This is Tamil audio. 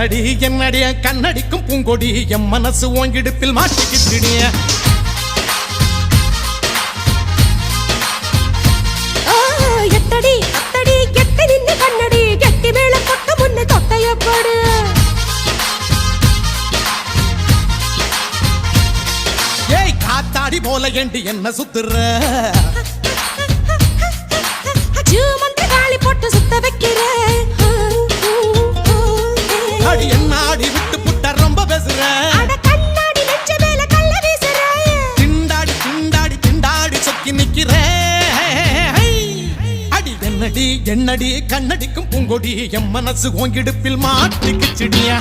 என்னடி என்னடிய கண்ணடிக்கும் பூங்கொடி என் மனசு ஓங்கிடுப்பில் மாட்டிக்கிட்டிடிய எட்டடி அத்தடி எட்டி நின்னு கண்ணடி கெட்டி மேல கொட்ட முன்ன தொட்டைய போடு ஏய் காத்தாடி போல ஏண்டி என்ன சுத்துற ஜூமந்திர காளி போட்டு சுத்த வைக்கிற அடி என்ன ஆடி விட்டு புட்ட ரொம்ப பேசுற அட கண்ணாடி நெஞ்ச மேல கல்ல வீசுற திண்டாடி திண்டாடி திண்டாடி சொக்கி நிக்கிற அடி என்னடி என்னடி கண்ணடிக்கும் பூங்கொடி என் மனசு ஓங்கிடுப்பில் மாட்டிக்கிச்சிடியா